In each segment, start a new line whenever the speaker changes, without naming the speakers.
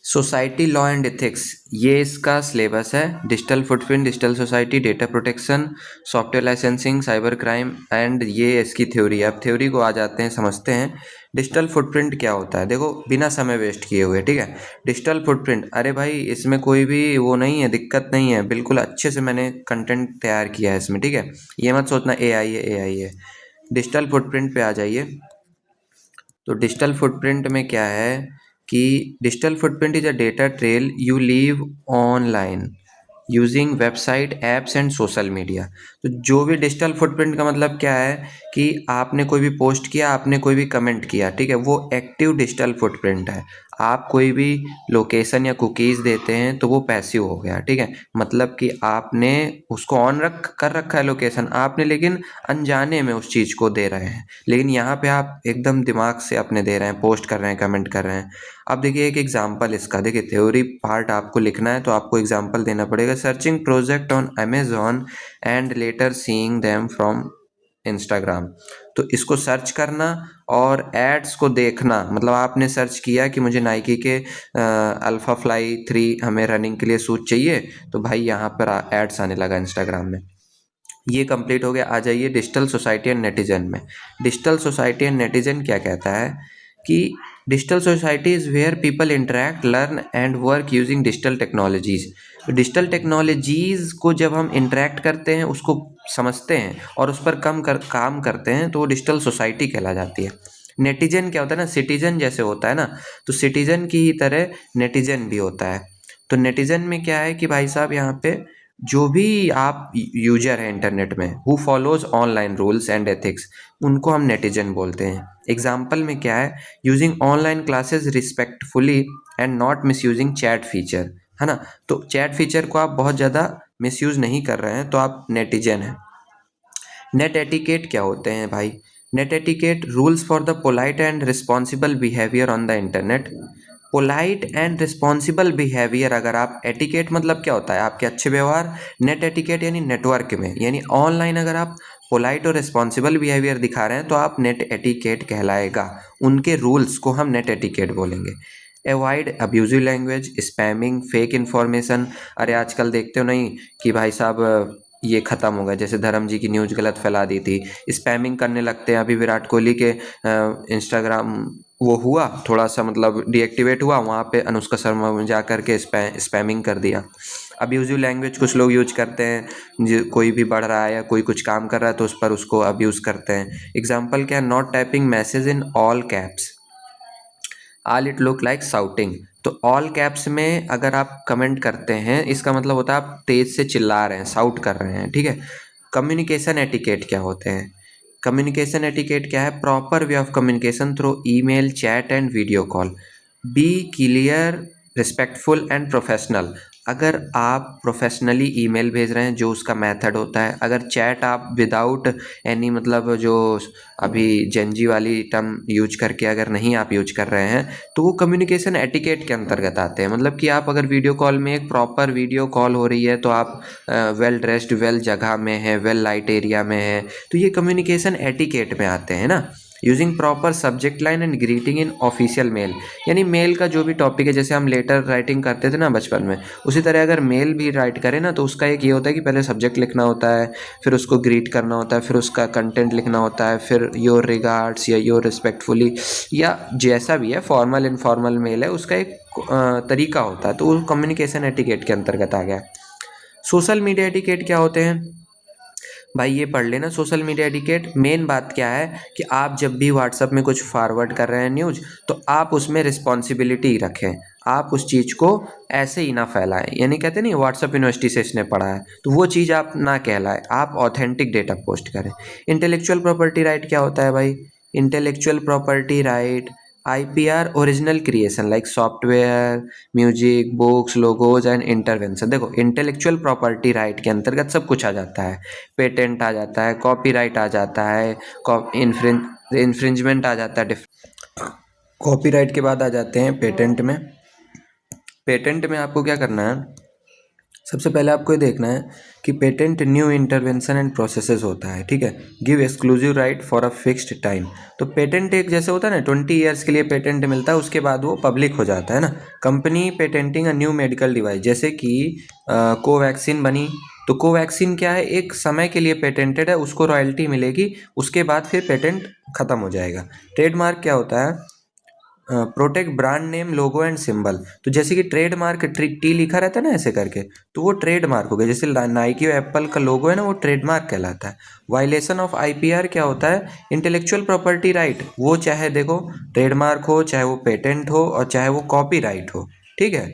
Society law and ethics, ये इसका syllabus है। Digital footprint, digital society, data protection, software licensing, cyber crime and ये इसकी theory है। अब थ्योरी को आ जाते हैं, समझते हैं डिजिटल फुटप्रिंट क्या होता है। देखो बिना समय वेस्ट किए हुए, ठीक है। डिजिटल फुटप्रिंट, अरे भाई इसमें कोई भी वो नहीं है, दिक्कत नहीं है, बिल्कुल अच्छे से मैंने कंटेंट तैयार किया है इसमें, ठीक है। ये मत सोचना एआई है एआई है। डिजिटल फुटप्रिंट पे आ जाइए। तो डिजिटल फुटप्रिंट में क्या है कि digital footprint is a data trail you leave online using website, apps and social media. तो जो भी डिजिटल फुटप्रिंट का मतलब क्या है कि आपने कोई भी पोस्ट किया, आपने कोई भी कमेंट किया, ठीक है, वो एक्टिव डिजिटल फुटप्रिंट है। आप कोई भी लोकेशन या कुकीज़ देते हैं तो वो पैसिव हो गया, ठीक है। मतलब कि आपने उसको ऑन कर रखा है लोकेशन आपने, लेकिन अनजाने में उस चीज़ को दे रहे हैं। लेकिन यहाँ पे आप एकदम दिमाग से अपने दे रहे हैं, पोस्ट कर रहे हैं, कमेंट कर रहे हैं। अब देखिए एक एग्जांपल इसका, देखिए थ्योरी पार्ट आपको लिखना है तो आपको एग्जांपल देना पड़ेगा। Searching project on Amazon and later seeing them from Instagram. तो इसको सर्च करना और एड्स को देखना, मतलब आपने सर्च किया कि मुझे नाइकी के अल्फा फ्लाई 3 हमें रनिंग के लिए शूज चाहिए, तो भाई यहाँ पर एड्स आने लगा इंस्टाग्राम में। ये कंप्लीट हो गया। आ जाइए डिजिटल सोसाइटी एंड नेटिजन में। डिजिटल सोसाइटी एंड नेटिजन क्या कहता है कि digital society is where people interact, learn and work using digital technologies. तो डिजिटल टेक्नोलॉजीज़ को जब हम इंटरेक्ट करते हैं, उसको समझते हैं और उस पर काम करते हैं, तो वो डिजिटल सोसाइटी कहला जाती है। नेटिजन क्या होता है ना, सिटीजन जैसे होता है ना, तो सिटीजन की ही तरह नेटिजन भी होता है। तो नेटिजन में क्या है कि भाई साहब यहाँ पे जो भी आप यूजर हैं इंटरनेट में, who follows online rules and ethics, उनको हम नेटिजन बोलते हैं। एग्जाम्पल में क्या है, using online classes respectfully and not miss using chat feature, है ना। तो चैट फीचर को आप बहुत ज़्यादा मिसयूज नहीं कर रहे हैं तो आप नेटिजन हैं। नेट एटिकेट क्या होते हैं भाई? Net etiquette, rules for the polite and responsible behaviour on the internet. Polite and responsible behaviour, अगर आप एटिकेट मतलब क्या होता है, आपके अच्छे व्यवहार। नेट एटिकेट यानी नेटवर्क में, यानी ऑनलाइन अगर आप पोलाइट और रिस्पॉन्सिबल बिहेवियर दिखा रहे हैं तो आप नेट एटिकेट कहलाएगा। उनके रूल्स को हम नेट एटिकेट बोलेंगे। Avoid abusive language, spamming, fake information. अरे आजकल देखते हो नहीं कि भाई साहब ये ख़त्म हो गया, जैसे धर्म जी की न्यूज़ गलत फैला दी थी, स्पैमिंग करने लगते हैं। अभी विराट कोहली के इंस्टाग्राम वो हुआ थोड़ा सा, मतलब डीएक्टिवेट हुआ, वहाँ पे अनुष्का शर्मा जा कर के स्पैमिंग कर दिया। अब्यूजिव लैंग्वेज कुछ लोग यूज करते हैं, जो कोई भी बढ़ रहा है या कोई कुछ काम कर रहा है तो उस पर उसको अब्यूज़ करते हैं। एग्जाम्पल क्या है, not typing message in all caps, all it look like shouting. तो ऑल कैप्स में अगर आप कमेंट करते हैं, इसका मतलब होता है आप तेज से चिल्ला रहे हैं, साउट कर रहे हैं, ठीक है। कम्युनिकेशन एटिकेट क्या होते हैं? कम्युनिकेशन एटिकेट क्या है? Proper way of communication through email, chat and video call. Be clear, respectful and professional. अगर आप प्रोफेशनली ईमेल भेज रहे हैं, जो उसका मेथड होता है। अगर चैट आप विदाउट एनी, मतलब जो अभी जेनजी वाली टर्म यूज करके अगर नहीं आप यूज कर रहे हैं, तो वो कम्युनिकेशन एटिकेट के अंतर्गत आते हैं। मतलब कि आप अगर वीडियो कॉल में, एक प्रॉपर वीडियो कॉल हो रही है तो आप वेल ड्रेस्ड, वेल जगह में है, वेल लाइट एरिया में है, तो ये कम्युनिकेशन एटिकेट में आते हैं ना। Using proper subject line and greeting in official mail, यानी मेल का जो भी टॉपिक है, जैसे हम लेटर राइटिंग करते थे ना बचपन में, उसी तरह अगर मेल भी राइट करें ना, तो उसका एक ये होता है कि पहले सब्जेक्ट लिखना होता है, फिर उसको ग्रीट करना होता है, फिर उसका कंटेंट लिखना होता है, फिर योर रिगार्ड्स या योर रिस्पेक्टफुली, या जैसा भी है, फॉर्मल इनफॉर्मल मेल है, उसका एक तरीका होता है। तो वो कम्युनिकेशन एटिकेट के अंतर्गत आ गया। सोशल मीडिया एटिकेट क्या होते हैं भाई? ये पढ़ लेना। सोशल मीडिया एटिकेट मेन बात क्या है कि आप जब भी व्हाट्सएप में कुछ फॉरवर्ड कर रहे हैं न्यूज़, तो आप उसमें रिस्पॉन्सिबिलिटी रखें। आप उस चीज़ को ऐसे ही ना फैलाएं, यानी कहते नहीं व्हाट्सएप यूनिवर्सिटी से इसने पढ़ा है, तो वो चीज़ आप ना कहलाए, आप ऑथेंटिक डेटा पोस्ट करें। इंटेलेक्चुअल प्रॉपर्टी राइट क्या होता है भाई? Intellectual property right, IPR, original creation like software, music, books, logos and intervention. देखो इंटेलेक्चुअल प्रॉपर्टी राइट के अंतर्गत सब कुछ आ जाता है। पेटेंट आ जाता है, कॉपीराइट आ जाता है, इन्फ्रिंजमेंट आ जाता है। कॉपीराइट के बाद आ जाते हैं पेटेंट में। पेटेंट में आपको क्या करना है, सबसे पहले आपको ये देखना है कि patent new intervention and processes होता है, ठीक है। Give exclusive right for a fixed time. तो पेटेंट एक जैसे होता है ना, 20 ईयर्स के लिए पेटेंट मिलता है, उसके बाद वो पब्लिक हो जाता है ना। Company patenting a new medical device, जैसे कि कोवैक्सीन बनी, तो कोवैक्सीन क्या है, एक समय के लिए पेटेंटेड है, उसको रॉयल्टी मिलेगी, उसके बाद फिर पेटेंट खत्म हो जाएगा। ट्रेडमार्क क्या होता है, protect brand name logo and symbol. तो जैसे कि ट्रेडमार्क टी लिखा रहता है ना ऐसे करके, तो वो ट्रेडमार्क हो गया। जैसे नाइकी और एप्पल का लोगो है ना, वो ट्रेडमार्क कहलाता है। वायलेशन ऑफ आईपीआर क्या होता है, इंटेलेक्चुअल प्रॉपर्टी राइट, वो चाहे देखो ट्रेडमार्क हो, चाहे वो पेटेंट हो, और चाहे वो कॉपीराइट हो, ठीक है।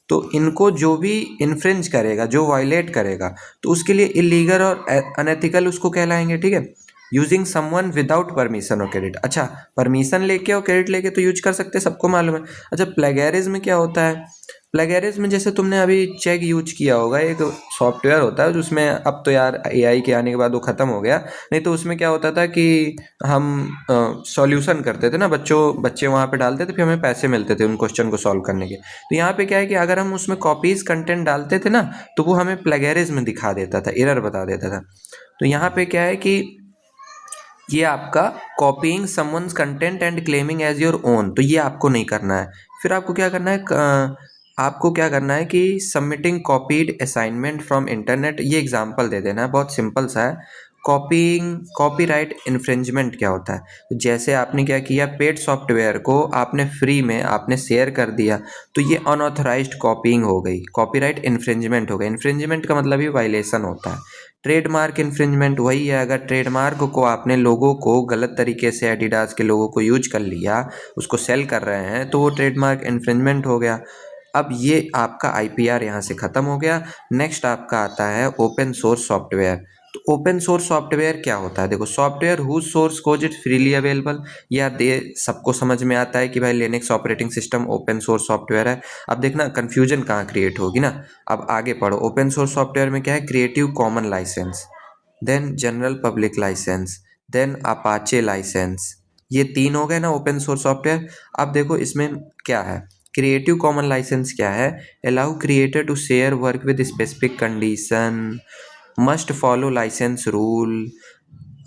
तो इनको जो भी इन्फ्रिंज करेगा, जो वायलेट करेगा, तो उसके लिए इलीगल और अनएथिकल उसको कहलाएंगे, ठीक है। यूजिंग समवन विदाउट परमिशन और क्रेडिट, अच्छा परमिशन लेके और क्रेडिट लेके तो यूज कर सकते हैं, सबको मालूम है। अच्छा प्लेगैरिज्म क्या होता है, प्लेगैरिज्म जैसे तुमने अभी चेक यूज किया होगा, एक सॉफ्टवेयर होता है जिसमें, अब तो यार एआई के आने के बाद वो खत्म हो गया, नहीं तो उसमें क्या होता था कि हम सॉल्यूशन करते थे ना, बच्चे वहाँ पे डालते थे, फिर हमें पैसे मिलते थे उन क्वेश्चन को सॉल्व करने के। तो यहाँ पे क्या है कि अगर हम उसमें कॉपीज कंटेंट डालते थे ना, तो वो हमें प्लेगैरिज्म दिखा देता था, एरर बता देता था। तो यहाँ पे क्या है कि ये आपका copying someone's content and claiming as your own, तो ये आपको नहीं करना है। फिर आपको क्या करना है, आपको क्या करना है कि submitting copied assignment from internet, ये एग्जांपल दे देना है, बहुत सिंपल सा है। कॉपीइंग कॉपीराइट इन्फ्रिंजमेंट क्या होता है, तो जैसे आपने क्या किया, पेड सॉफ्टवेयर को आपने फ्री में आपने शेयर कर दिया, तो ये अनऑथराइज्ड कॉपीइंग हो गई, कॉपीराइट इन्फ्रिंजमेंट हो गई। इन्फ्रिंजमेंट का मतलब ही वायलेशन होता है। ट्रेडमार्क इन्फ्रिंजमेंट वही है, अगर ट्रेडमार्क को आपने लोगों को गलत तरीके से, एडिडास के लोगों को यूज कर लिया, उसको सेल कर रहे हैं, तो वो ट्रेडमार्क इन्फ्रिंजमेंट हो गया। अब ये आपका आईपीआर यहाँ से ख़त्म हो गया। नेक्स्ट आपका आता है ओपन सोर्स सॉफ्टवेयर। तो ओपन सोर्स सॉफ्टवेयर क्या होता है, देखो software whose source code is freely available, या दे सबको समझ में आता है कि भाई Linux operating system open source software है। अब देखना कन्फ्यूजन कहाँ क्रिएट होगी ना, अब आगे पढ़ो। ओपन सोर्स सॉफ्टवेयर में क्या है, creative common license, then general public license, then Apache license, ये तीन हो गए ना ओपन सोर्स सॉफ्टवेयर। अब देखो इसमें क्या है, क्रिएटिव कॉमन लाइसेंस क्या है, allow creator to share work with specific condition, must follow license rule.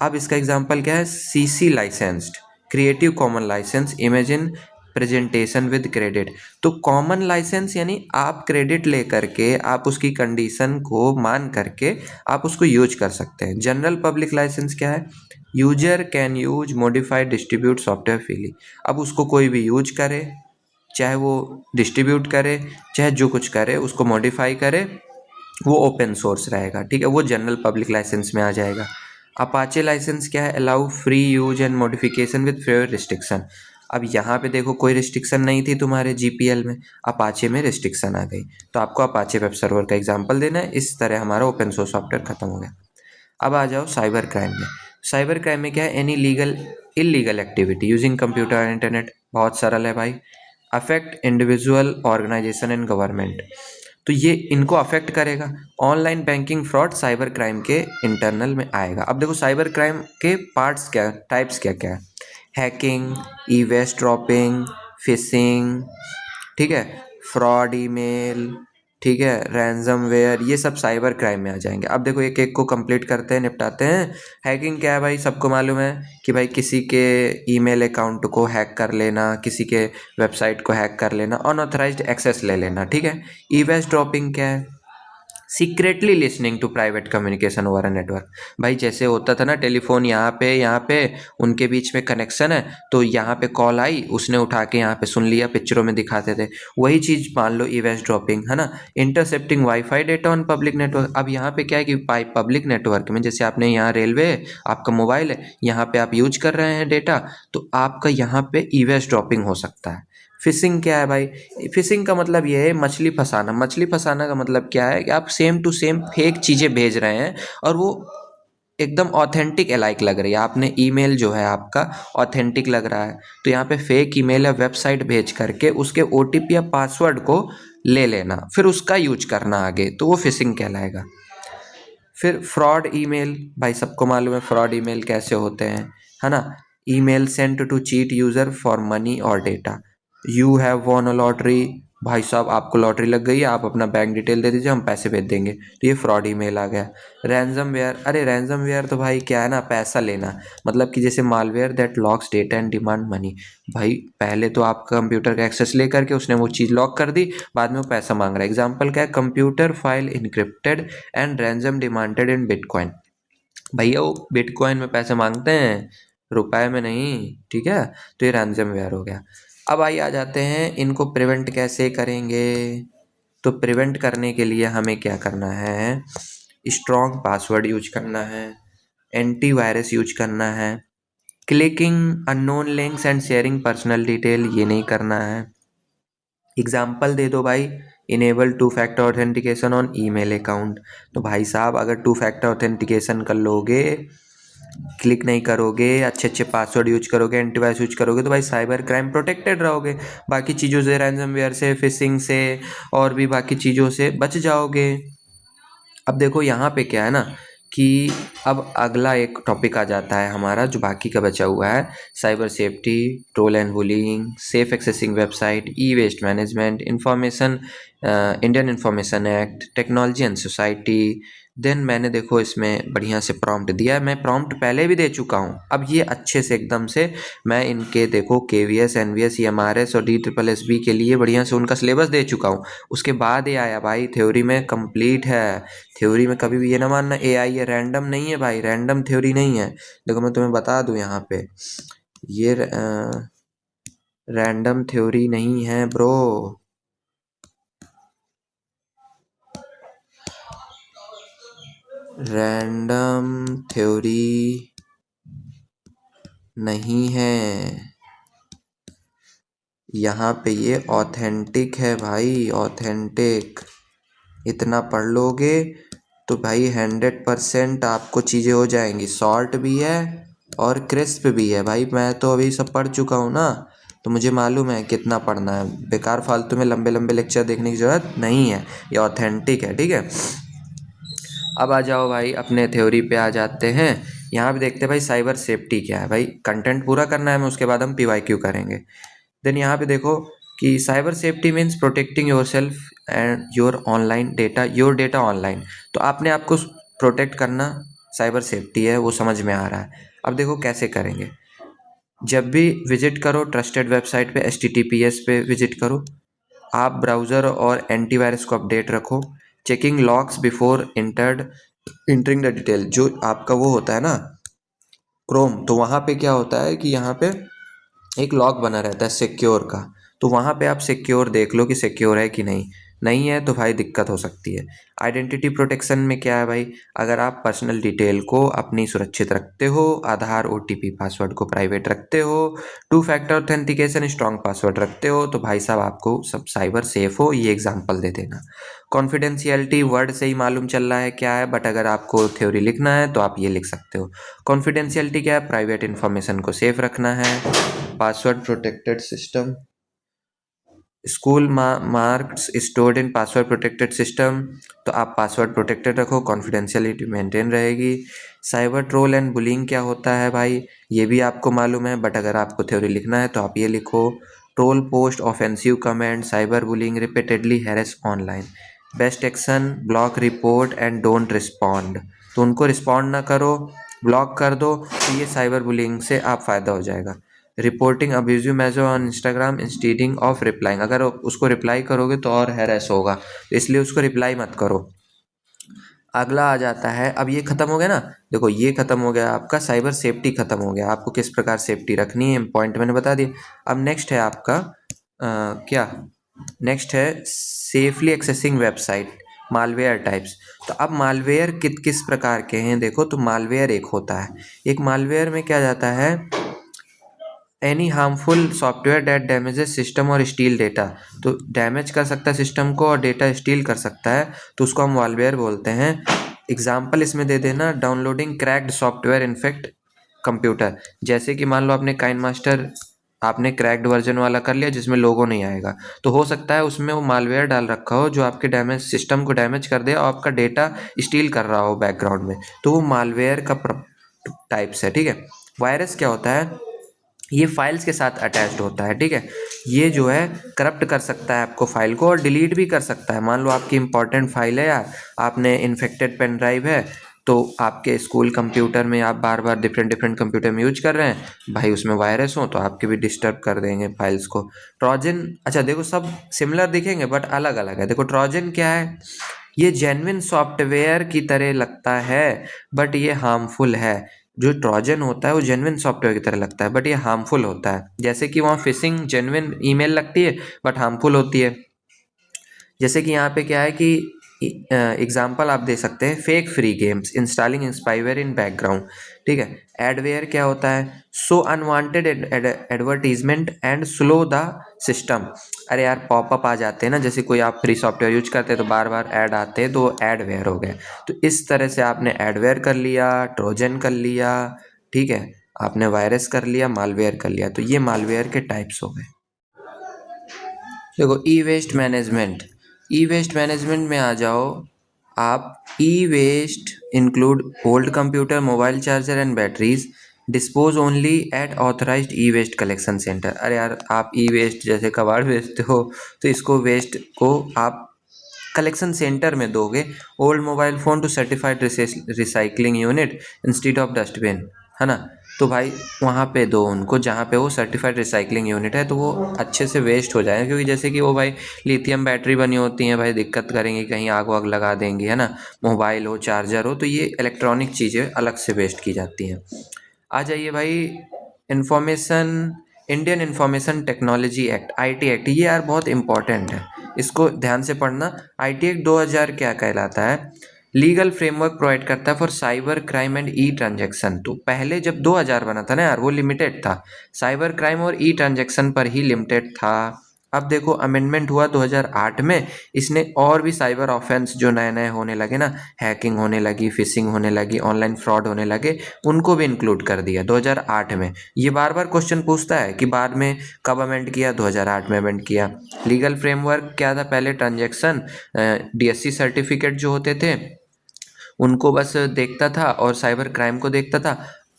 अब इसका एग्जांपल क्या है, CC licensed, creative common license, imagine presentation with credit. तो कॉमन लाइसेंस यानी आप क्रेडिट लेकर के, आप उसकी कंडीशन को मान करके आप उसको यूज कर सकते हैं। जनरल पब्लिक लाइसेंस क्या है, user can use modified distribute software freely. अब उसको कोई भी यूज करे, चाहे वो डिस्ट्रीब्यूट करे, चाहे जो कुछ करे, उसको मॉडिफाई करे, वो ओपन सोर्स रहेगा, ठीक है, वो जनरल पब्लिक लाइसेंस में आ जाएगा। अपाचे लाइसेंस क्या है, allow free use and modification with favour restriction. अब यहाँ पे देखो कोई रिस्ट्रिक्शन नहीं थी तुम्हारे जीपीएल में, अपाचे में रिस्ट्रिक्शन आ गई, तो आपको अपाचे वेब सर्वर का एग्जांपल देना है। इस तरह हमारा ओपन सोर्स सॉफ्टवेयर खत्म हो गया। अब आ जाओ साइबर क्राइम में। साइबर क्राइम में क्या है, any legal illegal activity using computer and internet, बहुत सरल है भाई। Affect individual organization and government, तो ये इनको अफेक्ट करेगा। Online banking fraud cyber crime के इंटरनल में आएगा। अब देखो साइबर क्राइम के पार्ट्स क्या, टाइप्स क्या क्या है, hacking, eavesdropping, phishing, ठीक है, फ्रॉड ईमेल, ठीक है, रैंसमवेयर, ये सब साइबर क्राइम में आ जाएंगे। अब देखो एक एक को कंप्लीट करते हैं, निपटाते हैं। हैकिंग क्या है भाई, सबको मालूम है कि भाई किसी के ईमेल अकाउंट को हैक कर लेना, किसी के वेबसाइट को हैक कर लेना, अनऑथराइज्ड एक्सेस ले लेना, ठीक है। ईवेस ड्रॉपिंग क्या है, secretly listening to private communication over a network. भाई जैसे होता था ना, टेलीफोन यहाँ पे उनके बीच में कनेक्शन है, तो यहाँ पे कॉल आई, उसने उठा के यहाँ पे सुन लिया, पिक्चरों में दिखाते थे, वही चीज़ मान लो ईवेस ड्रॉपिंग है ना। Intercepting wifi data on public network, अब यहाँ पे क्या है कि पब्लिक नेटवर्क में, जैसे आपने यहाँ रेलवे है, आपका मोबाइल है, यहाँ पे आप यूज कर रहे हैं डेटा, तो आपका यहाँ पे ईवेस ड्रॉपिंग हो सकता है। फिशिंग क्या है भाई, फिशिंग का मतलब ये है मछली फंसाना। मछली फंसाना का मतलब क्या है कि आप सेम टू सेम फेक चीज़ें भेज रहे हैं, और वो एकदम ऑथेंटिक अलाइक लग रही है, आपने ईमेल जो है आपका ऑथेंटिक लग रहा है, तो यहाँ पे फेक ईमेल या वेबसाइट भेज करके उसके ओटीपी या पासवर्ड को ले लेना, फिर उसका यूज करना आगे, तो वो फिशिंग कहलाएगा। फिर फ्रॉड ईमेल, भाई सबको मालूम है फ्रॉड ईमेल कैसे होते हैं, है ना। Email sent to cheat user for money और data, you have won a lottery, भाई साहब आपको लॉटरी लग गई है, आप अपना बैंक डिटेल दे दीजिए, हम पैसे भेज देंगे। तो ये फ्रॉड ईमेल आ गया। रैंसमवेयर, अरे रैंसमवेयर तो भाई क्या है ना, पैसा लेना, मतलब कि जैसे malware that locks data and demand money. भाई पहले तो आपका कंप्यूटर का एक्सेस लेकर के उसने वो चीज़ लॉक कर दी, बाद में वो पैसा मांग रहा है। एग्जाम्पल क्या है, computer file encrypted and ransom demanded in bitcoin. भैया वो बिटकॉइन में पैसे मांगते हैं, रुपए में नहीं, ठीक है। तो ये रैंसमवेयर हो गया। अब आइए आ जाते हैं इनको प्रिवेंट कैसे करेंगे। तो प्रिवेंट करने के लिए हमें क्या करना है, स्ट्रॉन्ग पासवर्ड यूज करना है, एंटीवायरस यूज करना है, clicking unknown links and sharing personal detail ये नहीं करना है। एग्जाम्पल दे दो भाई, enable two factor authentication on email account. तो भाई साहब अगर टू फैक्टर ऑथेंटिकेशन कर लोगे, क्लिक नहीं करोगे, अच्छे अच्छे पासवर्ड यूज करोगे, एंटीवायरस यूज करोगे, तो भाई साइबर क्राइम प्रोटेक्टेड रहोगे, बाकी चीज़ों से, रैंसमवेयर से, फिशिंग से और भी बाकी चीज़ों से बच जाओगे। अब देखो यहाँ पे क्या है ना कि अब अगला एक टॉपिक आ जाता है हमारा जो बाकी का बचा हुआ है, cyber safety, troll and bullying, safe accessing website, e waste management, information, Indian information act, technology and society. Then मैंने देखो इसमें बढ़िया से प्रॉम्प्ट दिया है, मैं प्रॉम्प्ट पहले भी दे चुका हूँ, अब ये अच्छे से एकदम से मैं इनके देखो KVS, NVS, EMRS और DSSS के लिए बढ़िया से उनका सिलेबस दे चुका हूँ। उसके बाद ये आया भाई, थ्योरी में कंप्लीट है। थ्योरी में कभी भी ये ना मानना AI है, रैंडम नहीं है भाई, रैंडम थ्योरी नहीं है। देखो मैं तुम्हें बता दूं यहाँ पे, ये रैंडम थ्योरी नहीं है ब्रो। रैंडम थ्योरी नहीं है, यहाँ पे ये ऑथेंटिक है भाई, ऑथेंटिक। इतना पढ़ लोगे तो भाई 100% आपको चीज़ें हो जाएंगी, शॉर्ट भी है और क्रिस्प भी है। भाई मैं तो अभी सब पढ़ चुका हूँ ना, तो मुझे मालूम है कितना पढ़ना है, बेकार फालतू में लंबे लंबे लेक्चर देखने की ज़रूरत नहीं है, ये ऑथेंटिक है, ठीक है। अब आ जाओ भाई अपने थ्योरी पे आ जाते हैं। यहाँ पे देखते हैं भाई साइबर सेफ्टी क्या है। भाई कंटेंट पूरा करना है हमें, उसके बाद हम PYQ करेंगे। देन यहाँ पे देखो कि cyber safety means protecting your self and your online data, your data online. तो आपने आपको प्रोटेक्ट करना साइबर सेफ्टी है, वो समझ में आ रहा है। अब देखो कैसे करेंगे। जब भी विजिट करो ट्रस्टेड वेबसाइट पे, HTTPS पे विजिट करो, आप ब्राउज़र और एंटीवायरस को अपडेट रखो, checking locks before entering the detail. जो आपका वो होता है ना क्रोम, तो वहाँ पे क्या होता है कि यहाँ पे एक लॉक बना रहता है सिक्योर का, तो वहाँ पे आप सिक्योर देख लो कि सिक्योर है कि नहीं, नहीं है तो भाई दिक्कत हो सकती है। आइडेंटिटी प्रोटेक्शन में क्या है भाई, अगर आप पर्सनल डिटेल को अपनी सुरक्षित रखते हो, आधार OTP पासवर्ड को प्राइवेट रखते हो, two factor authentication strong password रखते हो, तो भाई साहब आपको सब साइबर सेफ हो। ये एग्जाम्पल दे देना। कॉन्फिडेंशियलिटी वर्ड से ही मालूम चल रहा है क्या है, बट अगर आपको थ्योरी लिखना है तो आप ये लिख सकते हो। कॉन्फिडेंशियलिटी क्या है, प्राइवेट इन्फॉर्मेशन को सेफ रखना है। Password protected system, school marks stored in password protected system, तो आप पासवर्ड प्रोटेक्टेड रखो, कॉन्फिडेंशियलिटी मेंटेन रहेगी। साइबर ट्रोल एंड बुलिंग क्या होता है भाई, ये भी आपको मालूम है, बट अगर आपको थ्योरी लिखना है तो आप ये लिखो। Troll post, offensive comment, cyber bullying, repeatedly harass online. Best action, block, report and don't respond. तो उनको रिस्पॉन्ड ना करो, ब्लॉक कर दो, तो ये साइबर बुलिंग से आप फ़ायदा हो जाएगा। Reporting abusive message on Instagram insteading of replying, अगर उसको रिप्लाई करोगे तो और हैरेस होगा, तो इसलिए उसको रिप्लाई मत करो। अगला आ जाता है, अब ये खत्म हो गया ना, देखो ये खत्म हो गया आपका, साइबर सेफ्टी खत्म हो गया, आपको किस प्रकार सेफ्टी रखनी है पॉइंट मैंने बता दिया। अब नेक्स्ट है आपका क्या, नेक्स्ट है safely accessing website, malware types. तो अब मालवेयर किस प्रकार के हैं देखो, तो मालवेयर एक होता है, एक मालवेयर में क्या जाता है, any harmful software that damages system और स्टील डेटा। तो डैमेज कर सकता है सिस्टम को और डेटा स्टील कर सकता है, तो उसको हम मालवेयर बोलते हैं। एग्जाम्पल इसमें दे देना, downloading cracked software infect computer. जैसे कि मान लो आपने काइन मास्टर आपने क्रैक्ड वर्जन वाला कर लिया जिसमें लोगो नहीं आएगा, तो हो सकता है उसमें वो मालवेयर डाल रखा हो जो आपके डैमेज सिस्टम को डैमेज कर दे और आपका डेटा स्टील कर रहा हो बैकग्राउंड में, तो वो मालवेयर का टाइप्स है, ठीक है। वायरस क्या होता है, ये फाइल्स के साथ अटैच्ड होता है, ठीक है। ये जो है करप्ट कर सकता है आपको फाइल को और डिलीट भी कर सकता है। मान लो आपकी इंपॉर्टेंट फाइल है यार, आपने इन्फेक्टेड पेन ड्राइव है, तो आपके स्कूल कंप्यूटर में आप बार बार डिफरेंट कंप्यूटर में यूज कर रहे हैं भाई, उसमें वायरस हो तो आपके भी डिस्टर्ब कर देंगे फाइल्स को। ट्रोजन, अच्छा देखो सब सिमिलर दिखेंगे बट अलग अलग है। देखो ट्रोजन क्या है, ये जेन्युइन सॉफ्टवेयर की तरह लगता है बट ये हार्मफुल है। जो ट्रोजन होता है वो जेन्युइन सॉफ्टवेयर की तरह लगता है बट ये हार्मफुल होता है। जैसे कि वहाँ फिशिंग जेन्युइन ईमेल लगती है बट हार्मफुल होती है। जैसे कि यहाँ पे क्या है कि एग्जाम्पल आप दे सकते हैं, fake free games installing spyware in background, ठीक है। एडवेयर क्या होता है, so unwanted advertisement and slow the system. अरे यार पॉपअप आ जाते हैं ना, जैसे कोई आप फ्री सॉफ्टवेयर यूज करते हैं तो बार बार ऐड आते हैं, तो एडवेयर हो गए। तो इस तरह से आपने एडवेयर कर लिया, ट्रोजन कर लिया, ठीक है, आपने वायरस कर लिया, मालवेयर कर लिया। तो ये मालवेयर के टाइप्स हो गए। देखो e waste management, e waste management में आ जाओ आप। E waste include old computer, mobile charger and batteries, dispose only at authorised e waste collection centre. अरे यार आप ई वेस्ट जैसे कबाड़ बेचते हो तो इसको वेस्ट को आप कलेक्शन सेंटर में दोगे। Old mobile phone to certified recycling unit instead of dustbin, है ना। तो भाई वहाँ पे दो उनको जहाँ पे वो सर्टिफाइड रिसाइकलिंग यूनिट है, तो वो अच्छे से वेस्ट हो जाएगा। क्योंकि जैसे कि वो भाई लिथियम बैटरी बनी होती हैं भाई, दिक्कत करेंगी, कहीं आग वाग लगा देंगी, है ना। मोबाइल हो, चार्जर हो, तो ये इलेक्ट्रॉनिक चीज़ें अलग से वेस्ट की जाती हैं। आ जाइए भाई information, Indian information technology act, IT act, ये यार बहुत इंपॉर्टेंट है, इसको ध्यान से पढ़ना। आईटी एक्ट 2000 क्या कहलाता है, लीगल फ्रेमवर्क प्रोवाइड करता है for cyber crime and E transaction. तो पहले जब 2000 बना था ना यार, वो लिमिटेड था, साइबर क्राइम और ई ट्रांजेक्शन पर ही लिमिटेड था। अब देखो अमेंडमेंट हुआ 2008 में, इसने और भी साइबर ऑफेंस जो नए नए होने लगे ना, हैकिंग होने लगी, फिशिंग होने लगी, ऑनलाइन फ्रॉड होने लगे, उनको भी इंक्लूड कर दिया 2008 में। ये बार बार क्वेश्चन पूछता है कि बाद में कब अमेंड किया, 2008 में अमेंड किया। लीगल फ्रेमवर्क क्या था, पहले ट्रांजेक्शन डीएससी सर्टिफिकेट जो होते थे उनको बस देखता था और साइबर क्राइम को देखता था।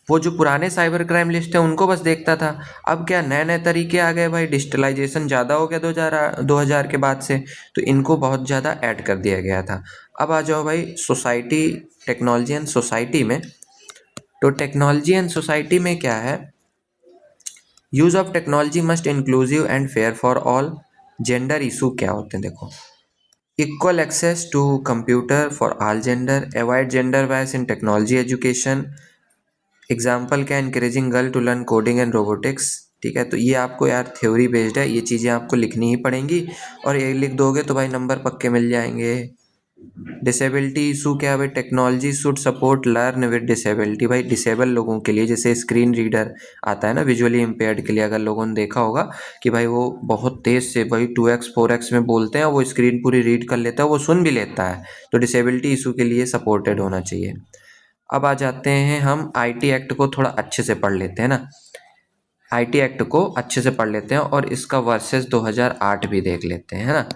वो जो पुराने साइबर क्राइम लिस्ट है उनको बस देखता था। अब क्या नए नए तरीके आ गए भाई, डिजिटलाइजेशन ज़्यादा हो गया 2000 के बाद से, तो इनको बहुत ज़्यादा ऐड कर दिया गया था। अब आ जाओ भाई सोसाइटी, टेक्नोलॉजी एंड सोसाइटी में। तो टेक्नोलॉजी एंड सोसाइटी में क्या है, use of technology must inclusive and fair for all. Gender issue क्या होते हैं देखो, equal access to computer for all gender, avoid gender bias in technology education, example क्या, encouraging girl to learn coding and robotics, ठीक है। तो ये आपको यार थ्योरी बेस्ड है, ये चीज़ें आपको लिखनी ही पड़ेंगी और ये लिख दोगे तो भाई नंबर पक्के मिल जाएंगे। डिसेबिलिटी इशू क्या है भाई, technology should support learn with disability, भाई डिसेबल लोगों के लिए, जैसे स्क्रीन रीडर आता है ना विजुअली इम्पेयर्ड के लिए, अगर लोगों ने देखा होगा कि भाई वो बहुत तेज़ से भाई 2x 4x में बोलते हैं, वो स्क्रीन पूरी रीड कर लेता है, वो सुन भी लेता है, तो डिसेबिलिटी इशू के लिए सपोर्टेड होना चाहिए। अब आ जाते हैं हम आईटी एक्ट को थोड़ा अच्छे से पढ़ लेते हैं ना, आईटी एक्ट को अच्छे से पढ़ लेते हैं और इसका वर्सेस 2008 भी देख लेते हैं, है ना,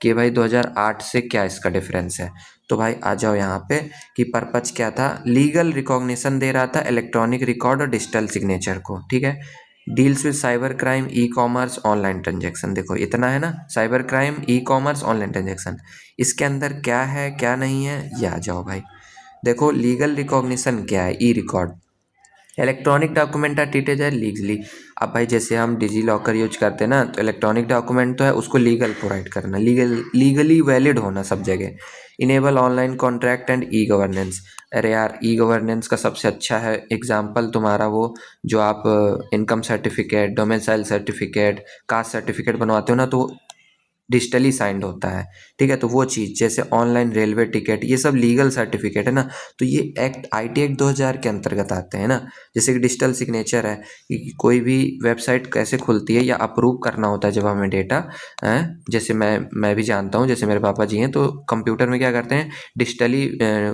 कि भाई 2008 से क्या इसका डिफरेंस है। तो भाई आ जाओ यहाँ पे कि पर्पज क्या था, लीगल रिकॉग्निशन दे रहा था इलेक्ट्रॉनिक रिकॉर्ड और डिजिटल सिग्नेचर को, ठीक है। Deals with cyber crime, e commerce, online transaction, देखो इतना है ना, cyber crime, e commerce, online transaction, इसके अंदर क्या है क्या नहीं है, ये आ जाओ भाई। देखो लीगल रिकॉग्निशन क्या है, e record, electronic document are treated as legally. अब भाई जैसे हम डिजी लॉकर यूज करते हैं ना, तो इलेक्ट्रॉनिक डॉक्यूमेंट तो है, उसको लीगल प्रोवाइड करना, लीगली वैलिड होना सब जगह। Enable online contract and e governance, अरे यार ई गवर्नेंस का सबसे अच्छा है एग्जाम्पल तुम्हारा वो जो आप income certificate, domicile certificate, caste certificate बनवाते हो ना, तो डिजिटली साइंड होता है, ठीक है। तो वो चीज़ जैसे ऑनलाइन रेलवे टिकट, ये सब लीगल सर्टिफिकेट है ना, तो ये एक्ट आईटी एक्ट 2000 के अंतर्गत आते हैं ना। जैसे कि डिजिटल सिग्नेचर है कि कोई भी वेबसाइट कैसे खुलती है या अप्रूव करना होता है जब हमें डेटा है, जैसे मैं भी जानता हूँ, जैसे मेरे पापा जी हैं तो कंप्यूटर में क्या करते हैं, डिजिटली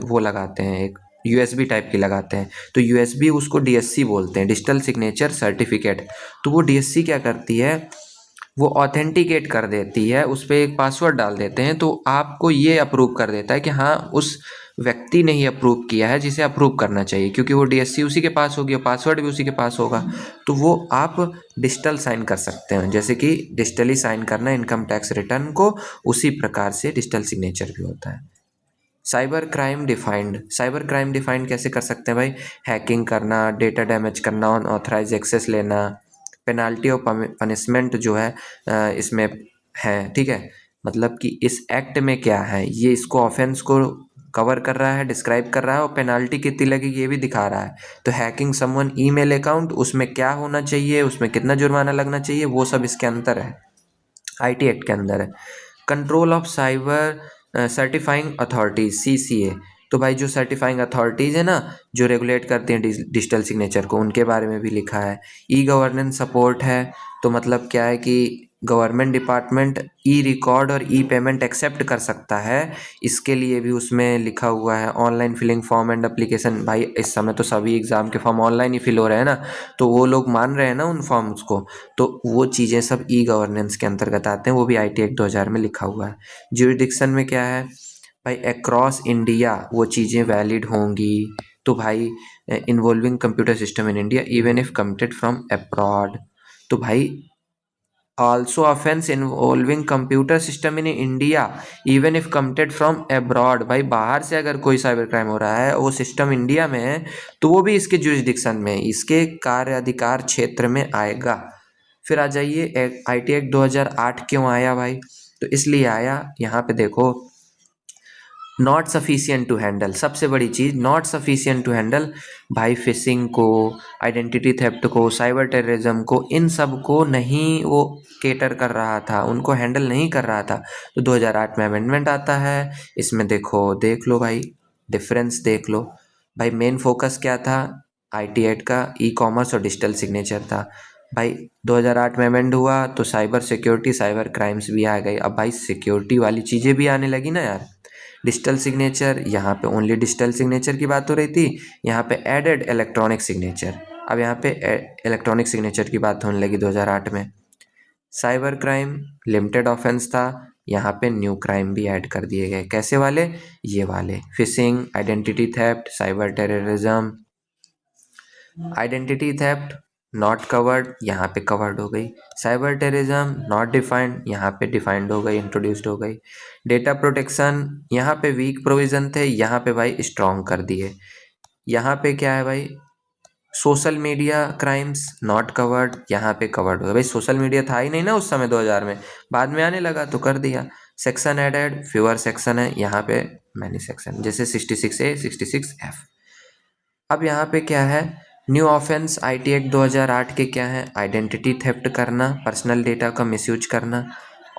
वो लगाते हैं, एक यूएसबी टाइप की लगाते हैं, तो यूएसबी उसको डीएससी बोलते हैं, डिजिटल सिग्नेचर सर्टिफिकेट। तो वो डीएससी क्या करती है, वो ऑथेंटिकेट कर देती है, उस पर एक पासवर्ड डाल देते हैं तो आपको ये अप्रूव कर देता है कि हाँ उस व्यक्ति ने ही अप्रूव किया है जिसे अप्रूव करना चाहिए, क्योंकि वो डीएससी उसी के पास होगी और पासवर्ड भी उसी के पास होगा, तो वो आप डिजिटल साइन कर सकते हैं। जैसे कि डिजिटली साइन करना इनकम टैक्स रिटर्न को, उसी प्रकार से डिजिटल सिग्नेचर भी होता है। साइबर क्राइम डिफाइंड कैसे कर सकते हैं भाई? हैकिंग करना, डेटा डैमेज करना, अनऑथराइज एक्सेस लेना, पेनाल्टी और पनिशमेंट जो है इसमें है, ठीक है। मतलब कि इस एक्ट में क्या है, ये इसको ऑफेंस को कवर कर रहा है, डिस्क्राइब कर रहा है, और पेनाल्टी कितनी लगेगी ये भी दिखा रहा है। तो हैकिंग समवन ईमेल अकाउंट, उसमें क्या होना चाहिए, उसमें कितना जुर्माना लगना चाहिए, वो सब इसके अंदर है, आईटी एक्ट के अंदर है। Control of cyber certifying authorities, CCA, तो भाई जो सर्टिफाइंग अथॉरिटीज़ है ना, जो रेगुलेट करती हैं डिजिटल सिग्नेचर को, उनके बारे में भी लिखा है। ई गवर्नेंस सपोर्ट है, तो मतलब क्या है कि गवर्नमेंट डिपार्टमेंट ई रिकॉर्ड और ई पेमेंट एक्सेप्ट कर सकता है, इसके लिए भी उसमें लिखा हुआ है। Online filling form and application, भाई इस समय तो सभी एग्ज़ाम के फॉर्म ऑनलाइन ही फिल हो रहे हैं ना, तो वो लोग मान रहे हैं ना उन फॉर्म्स को, तो वो चीज़ें सब ई गवर्नेंस के अंतर्गत आते हैं, वो भी आईटी एक्ट 2000 में लिखा हुआ है। ज्यूरिडिक्शन में क्या है भाई? अक्रॉस इंडिया वो चीज़ें वैलिड होंगी, तो भाई involving computer system in India even if committed from abroad, तो भाई also offence involving computer system in India even if committed from abroad, भाई बाहर से अगर कोई साइबर क्राइम हो रहा है, वो सिस्टम इंडिया में है, तो वो भी इसके जुरिसडिक्शन में, इसके कार्य अधिकार क्षेत्र में आएगा। फिर आ जाइए आईटी एक्ट 2008 क्यों आया भाई? तो इसलिए आया, यहाँ पे देखो, नॉट सफिशिएंट टू हैंडल, सबसे बड़ी चीज़ नॉट सफिशिएंट टू हैंडल, भाई फिशिंग को, आइडेंटिटी थेफ्ट को, साइबर टेररिज्म को, इन सब को नहीं वो केटर कर रहा था, उनको हैंडल नहीं कर रहा था। तो 2008 में अमेंडमेंट आता है, इसमें देखो, देख लो भाई, डिफरेंस देख लो भाई। मेन फोकस क्या था आईटी एक्ट का? ई कॉमर्स और डिजिटल सिग्नेचर था भाई। 2008 में अमेंड हुआ तो साइबर सिक्योरिटी, साइबर क्राइम्स भी आ गई। अब भाई सिक्योरिटी वाली चीज़ें भी आने लगी ना यार। डिजिटल सिग्नेचर, यहाँ पे ओनली डिजिटल सिग्नेचर की बात हो रही थी, यहाँ पे एडेड इलेक्ट्रॉनिक सिग्नेचर, अब यहाँ पे इलेक्ट्रॉनिक सिग्नेचर की बात होने लगी 2008 में। साइबर क्राइम लिमिटेड ऑफेंस था, यहाँ पे न्यू क्राइम भी ऐड कर दिए गए। कैसे वाले? ये वाले, fishing, identity theft, cyber terrorism. Identity theft not covered, यहाँ पे कवर्ड हो गई। साइबर टेररिज्म नॉट डिफाइंड, यहाँ पे डिफाइंड हो गई, इंट्रोड्यूस्ड हो गई। डेटा प्रोटेक्शन, यहाँ पे वीक प्रोविजन थे, यहाँ पे भाई स्ट्रॉन्ग कर दिए। यहाँ पे क्या है भाई? Social media crimes not covered, यहाँ पे कवर्ड हो गया। भाई सोशल मीडिया था ही नहीं ना उस समय 2000 में, बाद में आने लगा तो कर दिया। सेक्शन एडेड, फ्यूअर सेक्शन है, यहाँ पे मैनी सेक्शन, जैसे 66A, 66F। अब यहाँ पे क्या है? न्यू ऑफेंस आईटी एक्ट 2008 के क्या है? आइडेंटिटी थेफ्ट करना, पर्सनल डेटा का मिसयूज करना,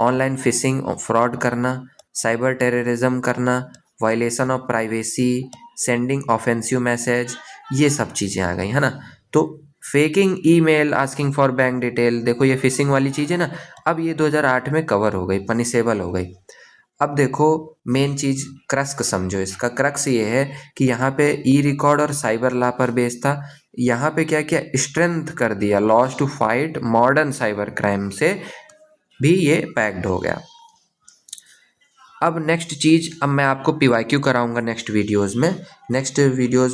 ऑनलाइन फिशिंग फ्रॉड करना, साइबर टेररिज्म करना, violation of privacy, sending offensive message, ये सब चीज़ें आ गई है ना। तो faking email asking for bank detail, देखो ये फिशिंग वाली चीज़ है ना, अब ये 2008 में कवर हो गई, पनिशेबल हो गई। अब देखो मेन चीज़, क्रक्स समझो, इसका क्रक्स ये है कि यहाँ पे ई रिकॉर्ड और साइबर लॉ पर बेस था, यहाँ पे क्या किया? स्ट्रेंथ कर दिया, laws to fight modern cyber crime से भी ये पैक्ड हो गया। अब नेक्स्ट चीज़, अब मैं आपको पीवाईक्यू कराऊंगा नेक्स्ट वीडियोस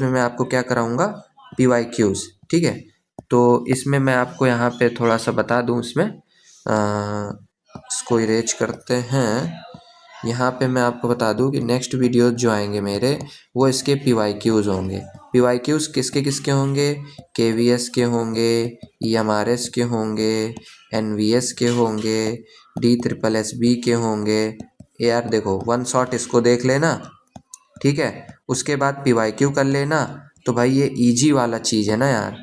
में मैं आपको क्या कराऊंगा? पीवाईक्यूज, ठीक है। तो इसमें मैं आपको यहाँ पे थोड़ा सा बता दूँ, इसमें इसको इरेज करते हैं। यहाँ पे मैं आपको बता दूँ कि नेक्स्ट वीडियोस जो आएंगे मेरे, वो इसके पीवाईक्यूज होंगे। पीवाईक्यूज किसके किसके होंगे? केवीएस के होंगे, ईएमआरएस के होंगे, एनवीएस के होंगे, DSSB के होंगे। यार देखो, वन शॉट इसको देख लेना, ठीक है, उसके बाद पीवाईक्यू कर लेना। तो भाई ये इजी वाला चीज़ है ना यार,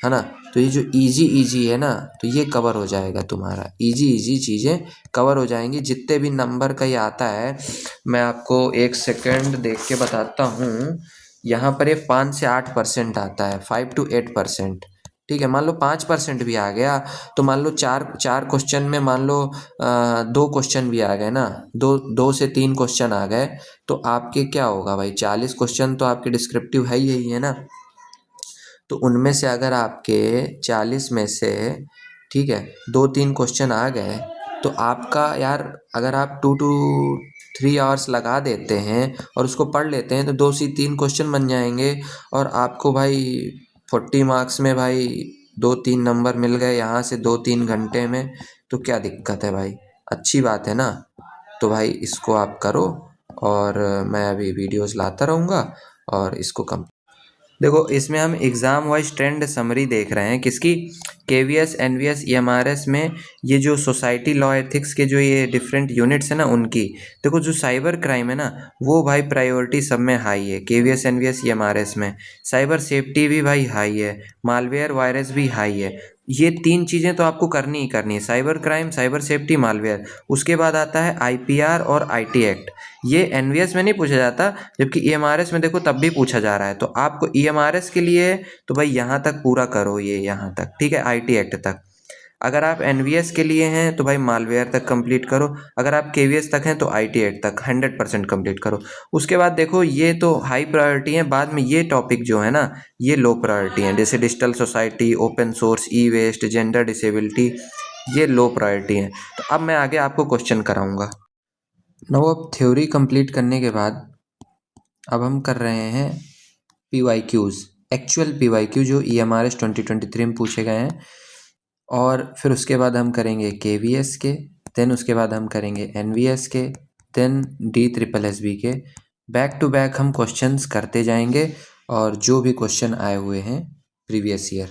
है ना। तो ये जो इजी है ना, तो ये कवर हो जाएगा तुम्हारा, इजी चीज़ें कवर हो जाएंगी। जितने भी नंबर का ये आता है, मैं आपको एक सेकंड देख के बताता हूँ। यहाँ पर ये 5 से 8% आता है, 5 to 8%, ठीक है। मान लो 5% भी आ गया, तो मान लो चार क्वेश्चन में मान लो 2 क्वेश्चन भी आ गए ना, 2 से 3 क्वेश्चन आ गए, तो आपके क्या होगा भाई? 40 क्वेश्चन तो आपके डिस्क्रिप्टिव है ही है ना। तो उनमें से अगर आपके 40 में से, ठीक है, 2-3 क्वेश्चन आ गए, तो आपका यार अगर आप 2 to 3 आवर्स लगा देते हैं और उसको पढ़ लेते हैं तो 2 से 3 क्वेश्चन बन जाएंगे और आपको भाई 40 मार्क्स में भाई 2-3 नंबर मिल गए यहाँ से 2-3 घंटे में। तो क्या दिक्कत है भाई, अच्छी बात है ना। तो भाई इसको आप करो और मैं अभी वीडियोस लाता रहूँगा और इसको कम। देखो इसमें हम एग्ज़ाम वाइज ट्रेंड समरी देख रहे हैं किसकी, केवीएस एनवीएस ईएमआरएस में। ये जो सोसाइटी लॉ एथिक्स के जो ये डिफरेंट यूनिट्स हैं ना उनकी। देखो जो साइबर क्राइम है ना वो भाई प्रायोरिटी सब में हाई है, केवीएस एनवीएस ईएमआरएस में। साइबर सेफ्टी भी भाई हाई है, मालवेयर वायरस भी हाई है। ये 3 चीज़ें तो आपको करनी ही करनी है, cyber crime, cyber safety, malware. उसके बाद आता है आईपीआर और आईटी एक्ट। ये एनवीएस में नहीं पूछा जाता, जबकि ईएमआरएस में देखो तब भी पूछा जा रहा है। तो आपको ईएमआरएस के लिए तो भाई यहाँ तक पूरा करो, ये यहाँ तक ठीक है, आईटी एक्ट तक। अगर आप एनवीएस के लिए हैं तो भाई मालवेयर तक कंप्लीट करो। अगर आप केवीएस तक हैं तो आईटी एक्ट तक 100% कंप्लीट करो। उसके बाद देखो ये तो हाई प्रायोरिटी है, बाद में ये टॉपिक जो है ना ये लो प्रायोरिटी है, जैसे डिजिटल सोसाइटी, ओपन सोर्स, ई वेस्ट, जेंडर डिसेबिलिटी, ये लो प्रायोरिटी है। तो अब मैं आगे आपको क्वेश्चन कराऊंगा। नो अब थ्योरी कंप्लीट करने के बाद अब हम कर रहे हैं PYQs, एक्चुअल PYQ जो EMRS 2023 में पूछे गए हैं। और फिर उसके बाद हम करेंगे KVS के, देन उसके बाद हम करेंगे NVS के, देन DSSB के। बैक टू बैक हम क्वेश्चंस करते जाएंगे और जो भी क्वेश्चन आए हुए हैं प्रीवियस ईयर,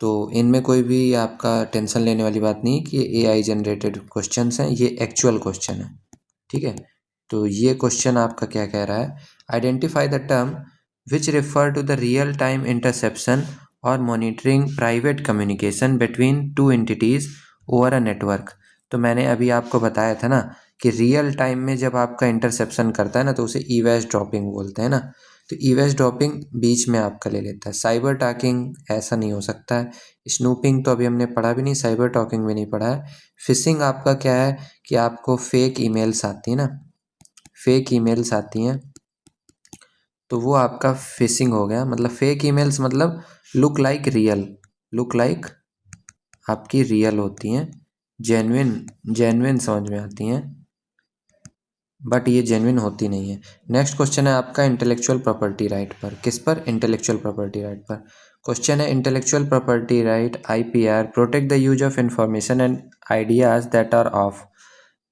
तो इनमें कोई भी आपका टेंशन लेने वाली बात नहीं कि AI जनरेटेड क्वेश्चंस हैं, ये एक्चुअल क्वेश्चन है। ठीक है, तो ये क्वेश्चन आपका क्या कह रहा है, identify the term which refer to the real time interception और monitoring private communication between 2 entities over a network. तो मैंने अभी आपको बताया था ना कि रियल टाइम में जब आपका इंटरसेप्शन करता है ना तो उसे ईवेस ड्रॉपिंग बोलते हैं ना। तो ईवेस ड्रॉपिंग बीच में आपका ले लेता है। साइबर टॉकिंग ऐसा नहीं हो सकता है। स्नूपिंग तो अभी हमने पढ़ा भी नहीं, साइबर टॉकिंग भी नहीं पढ़ा है। फिशिंग आपका क्या है कि आपको फेक ईमेल्स आती है ना, फेक ईमेल्स आती हैं तो वो आपका फिशिंग हो गया। मतलब फेक ईमेल्स मतलब look like real, look like आपकी रियल होती हैं, जेन्युइन जेन्युइन समझ में आती हैं, बट ये जेन्युइन होती नहीं है। नेक्स्ट क्वेश्चन है आपका इंटेलेक्चुअल प्रॉपर्टी राइट पर। किस पर? इंटेलेक्चुअल प्रॉपर्टी राइट पर। क्वेश्चन है intellectual property right IPR protect the use of information and ideas that are of.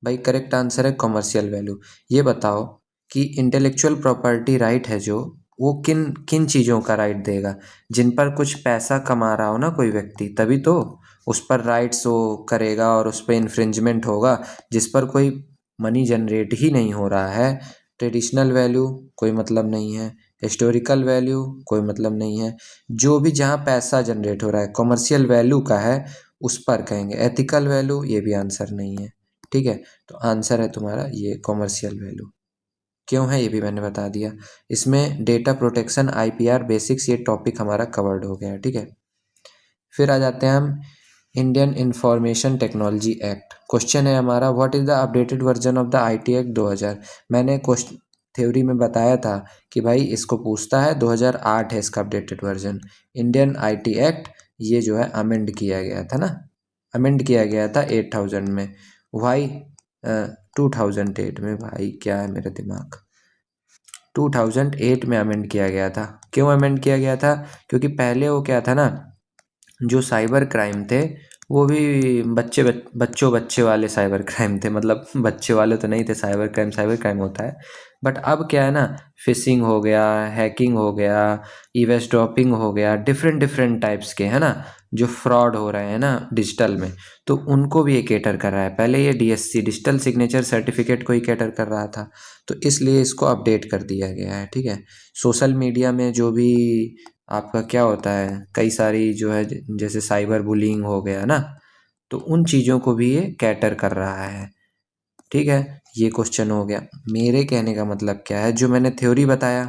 भाई करेक्ट आंसर है कॉमर्शियल वैल्यू। ये बताओ कि इंटेलेक्चुअल प्रॉपर्टी राइट है जो, वो किन किन चीज़ों का राइट देगा? जिन पर कुछ पैसा कमा रहा हो ना कोई व्यक्ति, तभी तो उस पर राइट्स वो करेगा और उस पर इन्फ्रिंजमेंट होगा। जिस पर कोई मनी जनरेट ही नहीं हो रहा है, ट्रेडिशनल वैल्यू कोई मतलब नहीं है, हिस्टोरिकल वैल्यू कोई मतलब नहीं है, जो भी जहाँ पैसा जनरेट हो रहा है कॉमर्शियल वैल्यू का है उस पर कहेंगे। एथिकल वैल्यू ये भी आंसर नहीं है। ठीक है, तो आंसर है तुम्हारा ये कॉमर्शियल वैल्यू। क्यों है ये भी मैंने बता दिया। इसमें डेटा प्रोटेक्शन IPR बेसिक्स ये टॉपिक हमारा कवर्ड हो गया है। ठीक है, फिर आ जाते हैं हम Indian information technology act. Question है हमारा what is the updated version of the IT act 2000। मैंने क्वेश्चन थ्योरी में बताया था कि भाई इसको पूछता है, 2008 है इसका updated version. Indian IT act ये जो है अमेंड किया गया था ना, अमेंड किया गया था 8000 में। वाई 2008 में, भाई क्या है मेरा दिमाग, 2008 में अमेंड किया गया था। क्यों अमेंड किया गया था? क्योंकि पहले वो क्या था ना, जो साइबर क्राइम थे वो भी बच्चे वाले साइबर क्राइम थे। मतलब बच्चे वाले तो नहीं थे, साइबर क्राइम होता है। बट अब क्या है ना, फिशिंग हो गया, हैकिंग हो गया, ईवेस ड्रॉपिंग हो गया, डिफरेंट डिफरेंट टाइप्स के है ना जो फ्रॉड हो रहे हैं ना डिजिटल में, तो उनको भी ये कैटर कर रहा है। पहले ये DSC डिजिटल सिग्नेचर सर्टिफिकेट को ही कैटर कर रहा था, तो इसलिए इसको अपडेट कर दिया गया है। ठीक है, सोशल मीडिया में जो भी आपका क्या होता है, कई सारी जो है जैसे साइबर बुलिंग हो गया ना, तो उन चीज़ों को भी ये कैटर कर रहा है। ठीक है, ये क्वेश्चन हो गया। मेरे कहने का मतलब क्या है, जो मैंने थ्योरी बताया,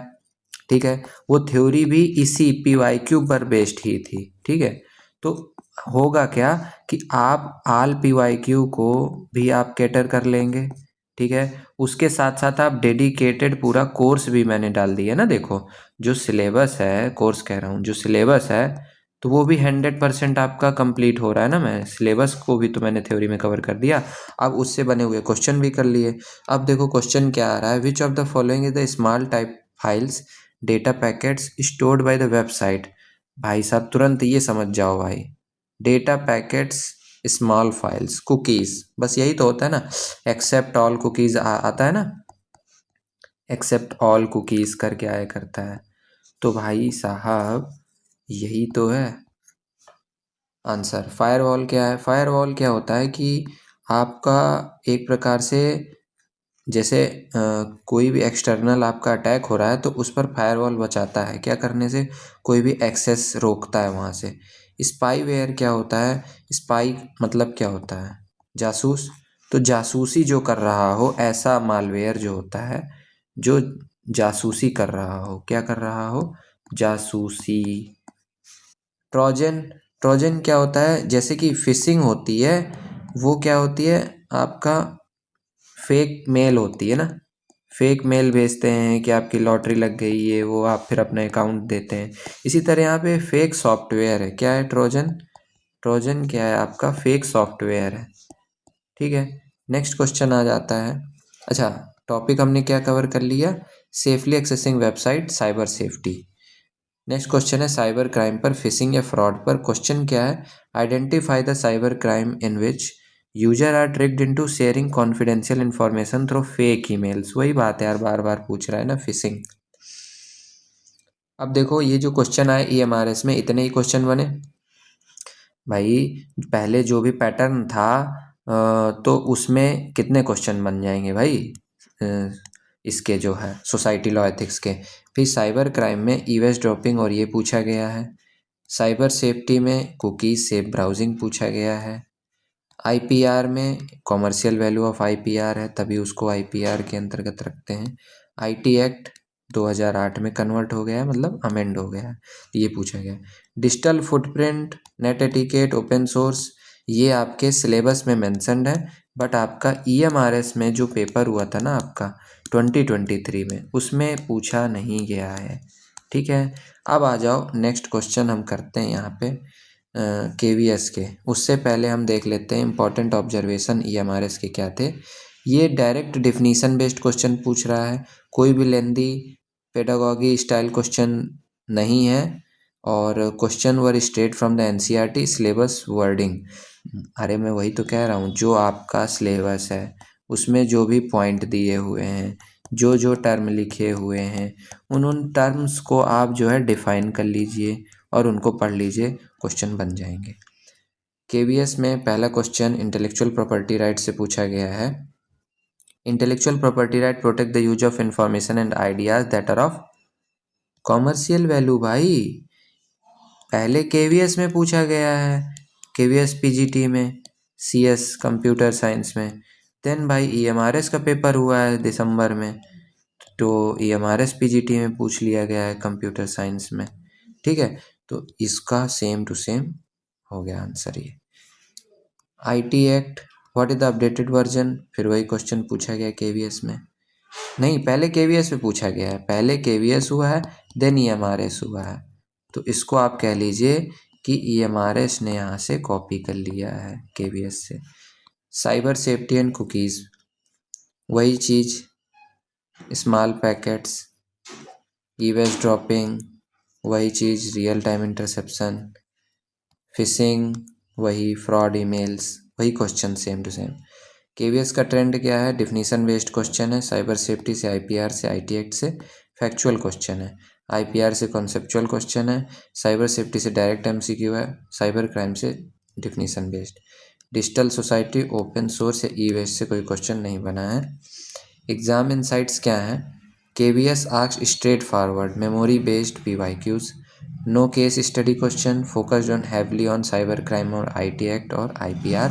ठीक है, वो थ्योरी भी इसी PYQ पर बेस्ड ही थी। ठीक है, तो होगा क्या कि आप आल PYQ को भी आप कैटर कर लेंगे। ठीक है, उसके साथ साथ आप डेडिकेटेड पूरा कोर्स भी मैंने डाल दिया ना। देखो जो सिलेबस है, कोर्स कह रहा हूँ, जो सिलेबस है तो वो भी 100% आपका कंप्लीट हो रहा है ना। मैं सिलेबस को भी तो मैंने थ्योरी में कवर कर दिया। अब उससे बने हुए क्वेश्चन भी कर लिए। अब देखो क्वेश्चन क्या आ रहा है, which of the following is the small type files data packets stored by the website. भाई साहब तुरंत ये समझ जाओ भाई, data packets, small files, cookies, बस यही तो होता है ना। एक्सेप्ट ऑल कुकीज आता है ना, एक्सेप्ट ऑल कुकीज करके आया करता है। तो भाई साहब यही तो है आंसर। फायरवॉल क्या है? फायरवॉल क्या होता है कि आपका एक प्रकार से जैसे कोई भी एक्सटर्नल आपका अटैक हो रहा है तो उस पर फायरवॉल बचाता है, क्या करने से? कोई भी एक्सेस रोकता है वहाँ से। स्पाईवेयर क्या होता है? स्पाई मतलब क्या होता है? जासूस। तो जासूसी जो कर रहा हो ऐसा मालवेयर जो होता है, जो जासूसी कर रहा हो, क्या कर रहा हो? जासूसी। ट्रोजन, ट्रोजन क्या होता है? जैसे कि फिशिंग होती है, वो क्या होती है आपका? फेक मेल होती है ना। फेक मेल भेजते हैं कि आपकी लॉटरी लग गई है, वो आप फिर अपना अकाउंट देते हैं। इसी तरह यहाँ पे फेक सॉफ्टवेयर है। क्या है? ट्रोजन। ट्रोजन क्या है आपका? फेक सॉफ्टवेयर है। ठीक है, नेक्स्ट क्वेश्चन आ जाता है। अच्छा, टॉपिक हमने क्या कवर कर लिया? Safely accessing website, cyber safety. Next question है साइबर क्राइम पर, फिशिंग या फ्रॉड पर। क्वेश्चन क्या है? Identify the cyber crime in which user are tricked into sharing confidential information through fake emails. वही बात है यार, बार बार पूछ रहा है ना, फिशिंग। अब देखो ये जो क्वेश्चन आए EMRS में, इतने ही क्वेश्चन बने भाई। पहले जो भी पैटर्न था तो उसमें कितने क्वेश्चन बन जाएंगे भाई? अ, इसके जो है सोसाइटी लॉ एथिक्स के। फिर साइबर क्राइम में ईवेस ड्रॉपिंग और ये पूछा गया है। साइबर सेफ्टी में कुकीज सेफ ब्राउजिंग पूछा गया है। IPR में कॉमर्शियल वैल्यू ऑफ IPR है, तभी उसको IPR के अंतर्गत रखते हैं। IT एक्ट 2008 में कन्वर्ट हो गया है, मतलब अमेंड हो गया है, ये पूछा गया है। Digital footprint, net etiquette, open source, ये आपके सिलेबस में मेंशन्ड है, बट आपका EMRS में जो पेपर हुआ था ना आपका 2023 में, उसमें पूछा नहीं गया है। ठीक है, अब आ जाओ नेक्स्ट क्वेश्चन हम करते हैं यहाँ पे KVS के। उससे पहले हम देख लेते हैं इंपॉर्टेंट ऑब्जर्वेशन EMRS के क्या थे। ये डायरेक्ट डिफिनीशन बेस्ड क्वेश्चन पूछ रहा है, कोई भी लेंदी पेडागॉगी स्टाइल क्वेश्चन नहीं है, और question were straight from the NCERT syllabus wording. अरे मैं वही तो कह रहा हूँ, जो आपका सिलेबस है उसमें जो भी पॉइंट दिए हुए हैं, जो जो टर्म लिखे हुए हैं, उन टर्म्स को आप जो है डिफाइन कर लीजिए और उनको पढ़ लीजिए, क्वेश्चन बन जाएंगे। KVS में पहला क्वेश्चन इंटेलेक्चुअल प्रॉपर्टी राइट से पूछा गया है। Intellectual property right protect the use of information and ideas that are of commercial value. भाई पहले KVS में पूछा गया है, KVS PGT में, CS कंप्यूटर साइंस में। देन भाई EMRS का पेपर हुआ है दिसंबर में, तो EMRS PGT में पूछ लिया गया है कंप्यूटर साइंस में। ठीक है, तो इसका सेम टू सेम हो गया आंसर ये। IT act, what is the updated version, फिर वही क्वेश्चन पूछा गया KVS में। नहीं, पहले KVS में पूछा गया है, पहले KVS हुआ है देन EMRS हुआ है, तो इसको आप कह लीजिए कि EMRS ने यहाँ से कॉपी कर लिया है KVS से। साइबर सेफ्टी एंड कुकीज़, वही चीज़, स्मॉल पैकेट्स, ईवेस ड्रॉपिंग, वही चीज़, रियल टाइम इंटरसेप्शन, फिशिंग, वही फ्रॉड ईमेल्स, वही question same to same. KVS का ट्रेंड क्या है? डिफिनीशन बेस्ड क्वेश्चन है, साइबर सेफ्टी से, IPR से, IT एक्ट से फैक्चुअल क्वेश्चन है, IPR से कॉन्सेप्चुअल क्वेश्चन है, साइबर सेफ्टी से डायरेक्ट MCQ है, साइबर क्राइम से definition based. Digital society, open source या ई-वेस्ट से कोई क्वेश्चन नहीं बना है। एग्जाम इनसाइट्स क्या है? KVS asked straight forward memory based PYQs, no case study question, focused on heavily on cyber crime और IT एक्ट और IPR।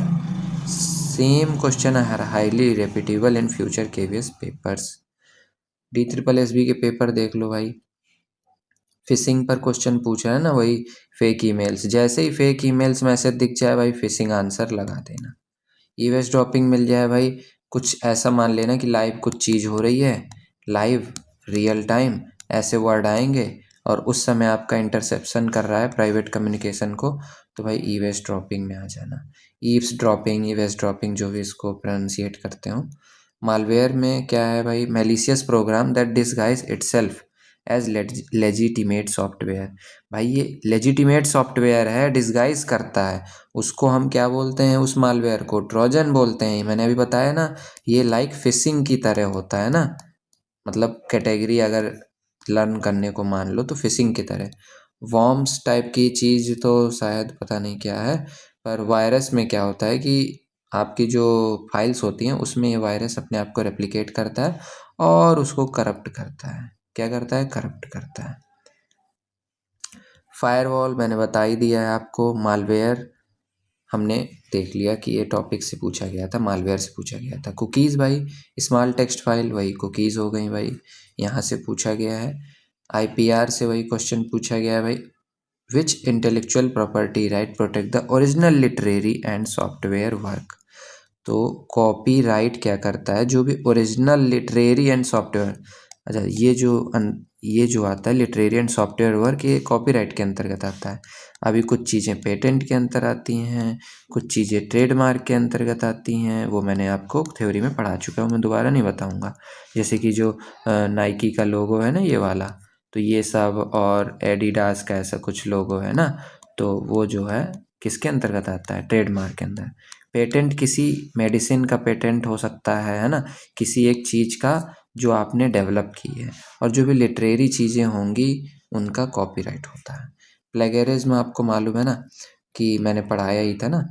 सेम क्वेश्चन है, highly repeatable in future KVS papers. DSSB के paper देख लो भाई, fishing पर question पूछा है ना, वही फेक ईमेल्स, जैसे ही फेक ईमेल्स मैसेज दिख जाए भाई फिशिंग आंसर लगा देना। ईवेस ड्रॉपिंग मिल जाए भाई, कुछ ऐसा मान लेना कि लाइव कुछ चीज़ हो रही है, लाइव, रियल टाइम, ऐसे वर्ड आएंगे और उस समय आपका इंटरसेप्शन कर रहा है प्राइवेट कम्युनिकेशन को, तो भाई ईवेस ड्रॉपिंग में आ जाना। ईव्स ड्रॉपिंग, ईवेस ड्रॉपिंग, जो भी इसको प्रोनाउंसिएट करते हो। मालवेयर में क्या है भाई, malicious program that disguise itself as legitimate software. भाई ये लेजिटिमेट सॉफ्टवेयर है, डिसगाइज करता है, उसको हम क्या बोलते हैं, उस मालवेयर को ट्रोजन बोलते हैं। मैंने अभी बताया ना, ये लाइक फिशिंग की तरह होता है ना, मतलब कैटेगरी अगर लर्न करने को मान लो तो फिशिंग की तरह। वॉर्म्स टाइप की चीज़ तो शायद पता नहीं क्या है, पर वायरस में क्या होता है कि आपकी जो फाइल्स होती हैं उसमें ये वायरस अपने आप को रेप्लिकेट करता है और उसको करप्ट करता है। क्या करता है? करप्ट करता है। फायरवॉल मैंने बता ही दिया है आपको। मालवेयर हमने देख लिया कि ये टॉपिक से पूछा गया था, मालवेयर से पूछा गया था। कुकीज़ भाई, स्मॉल टेक्स्ट फाइल, वही कुकीज़ हो गई भाई, यहाँ से पूछा गया है। आईपीआर से वही क्वेश्चन पूछा गया है भाई, which intellectual property right protect the original literary and software work. तो कॉपीराइट क्या करता है, जो भी ओरिजिनल लिटरेरी एंड सॉफ्टवेयर, अच्छा ये जो आता है लिटरेरी एंड सॉफ्टवेयर वर्क, ये कॉपीराइट के अंतर्गत आता है। अभी कुछ चीज़ें पेटेंट के अंतर आती हैं, कुछ चीज़ें ट्रेडमार्क के अंतर्गत आती हैं, वो मैंने आपको थ्योरी में पढ़ा चुका हूँ, मैं दोबारा नहीं बताऊँगा। जैसे कि जो नाइकी का लोगो है ना, ये वाला, तो ये सब, और एडिडास का ऐसा कुछ लोगो है ना, तो वो जो है किसके अंतर्गत आता है? ट्रेडमार्क के अंदर। पेटेंट किसी मेडिसिन का पेटेंट हो सकता है ना, किसी एक चीज़ का जो आपने डेवलप की है, और जो भी लिटरेरी चीज़ें होंगी उनका कॉपीराइट होता है। प्लेगरिज्म आपको मालूम है ना, कि मैंने पढ़ाया ही था ना,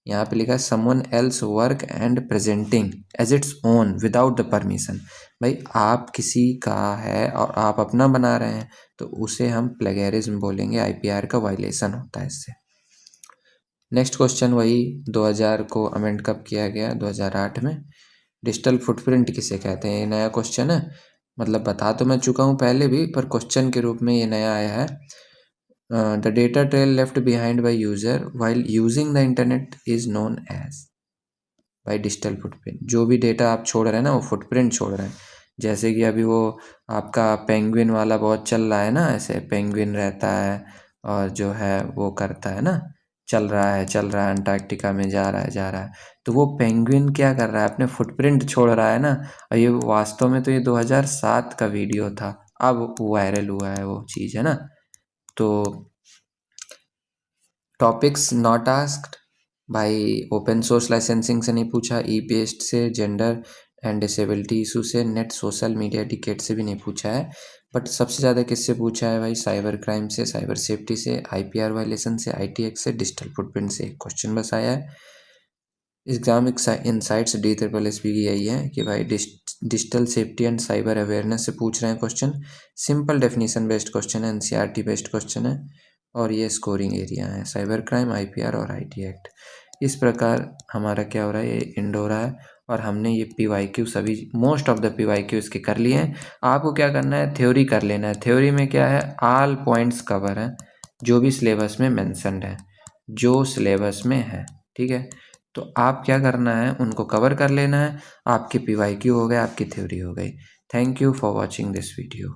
यहाँ पे लिखा है someone else work and presenting as its own without the permission. भाई आप किसी का है और आप अपना बना रहे हैं, तो उसे हम प्लेगरिज्म बोलेंगे, आईपीआर का वायलेशन होता है इससे। नेक्स्ट क्वेश्चन वही 2000 को अमेंड कब किया गया? 2008 में। डिजिटल फुटप्रिंट किसे कहते हैं? ये नया क्वेश्चन है, मतलब बता तो मैं चुका हूँ पहले भी, पर क्वेश्चन के रूप में ये नया आया है। The data trail left behind by user while using the internet is known as. भाई डिजिटल फुटप्रिंट, जो भी डेटा आप छोड़ रहे हैं ना, वो फुटप्रिंट छोड़ रहे हैं। जैसे कि अभी वो आपका पेंगुइन वाला बहुत चल रहा है ना, ऐसे पेंगुइन रहता है और जो है वो करता है ना, चल रहा है अंटार्कटिका में जा रहा है, तो वो पेंगुइन क्या कर रहा है? अपने फुटप्रिंट छोड़ रहा है ना। और ये वास्तव में तो ये 2007 का वीडियो था, अब वायरल हुआ है वो चीज़, है ना। तो टॉपिक्स नॉट आस्क्ड भाई, ओपन सोर्स लाइसेंसिंग से नहीं पूछा, ई पेस्ट से, जेंडर एंड डिसेबिलिटी इशू से, नेट सोशल मीडिया एटिकेट से भी नहीं पूछा है। बट सबसे ज़्यादा किससे पूछा है भाई? साइबर क्राइम से, साइबर सेफ्टी से, आईपीआर वायलेशन से, आईटी एक्ट से, डिजिटल फुटप्रिंट से एक क्वेश्चन बस आया है। इस्लामिक इनसाइट्स DSSP की यही है कि भाई digital safety and cyber awareness से पूछ रहे हैं question. Simple definition based question है, एनसीईआरटी बेस्ड क्वेश्चन है, और ये स्कोरिंग एरिया है, साइबर क्राइम, आईपीआर और आईटी एक्ट। इस प्रकार हमारा क्या हो रहा है, ये एंड हो रहा है, और हमने ये PYQ सभी मोस्ट ऑफ द PYQ इसके कर लिए हैं। आपको क्या करना है? थ्योरी कर लेना है। थ्योरी में क्या है? ऑल पॉइंट्स कवर हैं जो भी सिलेबस में मेंशन्ड है, जो सिलेबस में है, ठीक है। तो आप क्या करना है? उनको कवर कर लेना है, आपकी PYQ हो गए, आपकी थ्योरी हो गई। Thank you for watching this video.